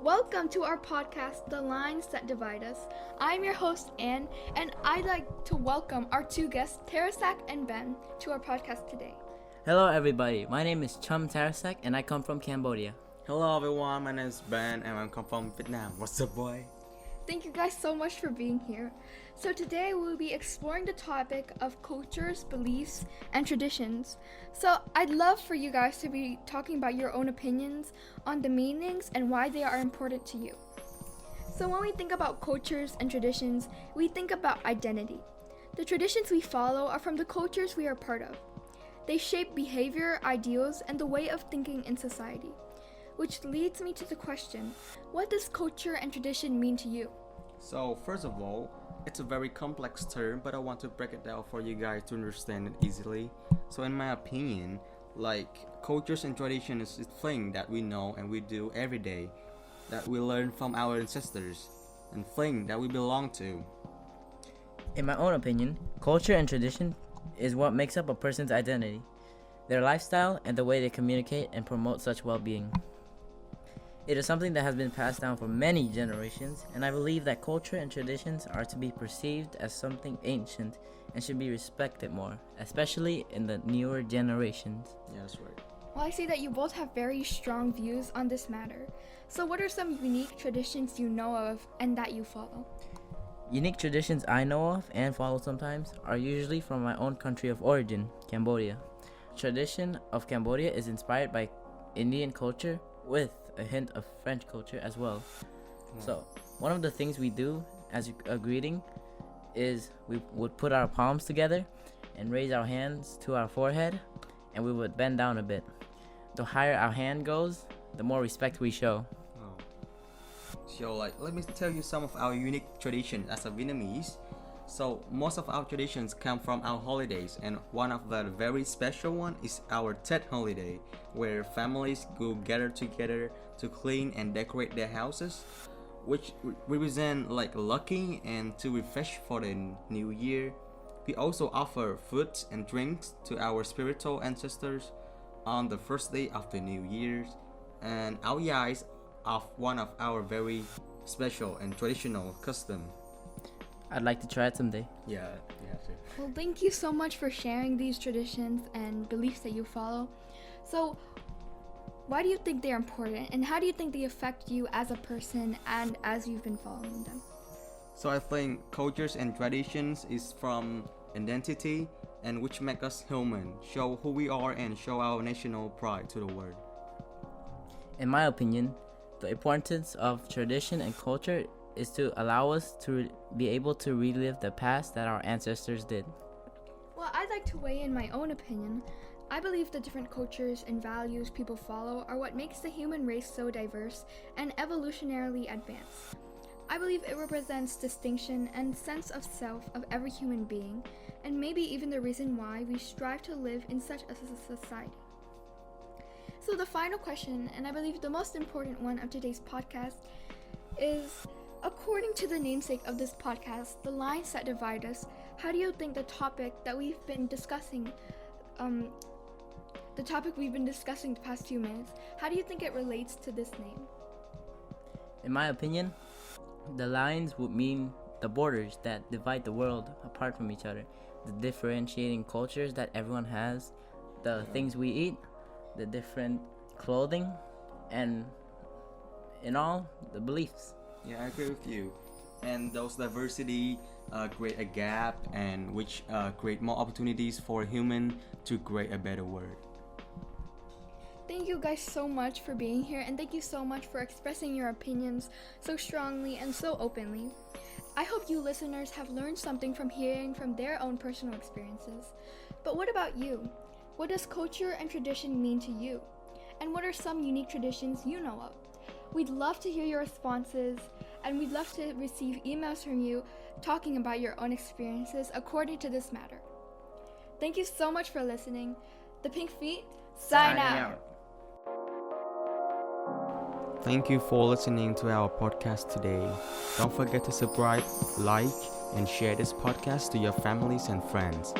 Welcome to our podcast, The Lines That Divide Us. I'm your host, Anne, and I'd like to welcome our two guests, Tharasak and Ben, to our podcast today. Hello everybody, my name is Chum Tharasak and I come from Cambodia. Hello everyone, my name is Ben and I come from Vietnam. What's up, boy? Thank you guys so much for being here. So today we'll be exploring the topic of cultures, beliefs, and traditions. So I'd love for you guys to be talking about your own opinions on the meanings and why they are important to you. So when we think about cultures and traditions, we think about identity. The traditions we follow are from the cultures we are part of. They shape behavior, ideals, and the way of thinking in society. Which leads me to the question, what does culture and tradition mean to you? So first of all, it's a very complex term, but I want to break it down for you guys to understand it easily. So in my opinion, cultures and tradition is a thing that we know and we do every day, that we learn from our ancestors, and thing that we belong to. In my own opinion, culture and tradition is what makes up a person's identity, their lifestyle, and the way they communicate and promote such well-being. It is something that has been passed down for many generations, and I believe that culture and traditions are to be perceived as something ancient and should be respected more, especially in the newer generations. Yeah, that's right. Well, I see that you both have very strong views on this matter. So what are some unique traditions you know of and that you follow? Unique traditions I know of and follow sometimes are usually from my own country of origin, Cambodia. Tradition of Cambodia is inspired by Indian culture with a hint of French culture as well. So one of the things we do as a greeting is we would put our palms together and raise our hands to our forehead, and we would bend down a bit. The higher our hand goes, the more respect we show. So let me tell you some of our unique traditions as a Vietnamese. So most of our traditions come from our holidays, and one of the very special one is our Tet holiday, where families go gather together to clean and decorate their houses, which represent lucky and to refresh for the new year. We also offer foods and drinks to our spiritual ancestors on the first day of the new year, and our eyes of one of our very special and traditional custom. I'd like to try it someday. Yeah, you have to. Well, thank you so much for sharing these traditions and beliefs that you follow. So, why do you think they're important, and how do you think they affect you as a person and as you've been following them? So I think cultures and traditions is from identity and which make us human, show who we are and show our national pride to the world. In my opinion, the importance of tradition and culture is to allow us to be able to relive the past that our ancestors did. Well, I'd like to weigh in my own opinion. I believe the different cultures and values people follow are what makes the human race so diverse and evolutionarily advanced. I believe it represents distinction and sense of self of every human being, and maybe even the reason why we strive to live in such a society. So the final question, and I believe the most important one of today's podcast, is, according to the namesake of this podcast, The Lines That Divide Us, how do you think the topic we've been discussing the past few minutes, how do you think it relates to this name? In my opinion, the lines would mean the borders that divide the world apart from each other, the differentiating cultures that everyone has, the things we eat, the different clothing, and in all, the beliefs. Yeah, I agree with you. And those diversity create a gap, and which create more opportunities for human to create a better world. Thank you guys so much for being here, and thank you so much for expressing your opinions so strongly and so openly. I hope you listeners have learned something from hearing from their own personal experiences. But what about you? What does culture and tradition mean to you? And what are some unique traditions you know of? We'd love to hear your responses, and we'd love to receive emails from you talking about your own experiences according to this matter. Thank you so much for listening. The Pink Feet, sign out. Thank you for listening to our podcast today. Don't forget to subscribe, like, and share this podcast to your families and friends.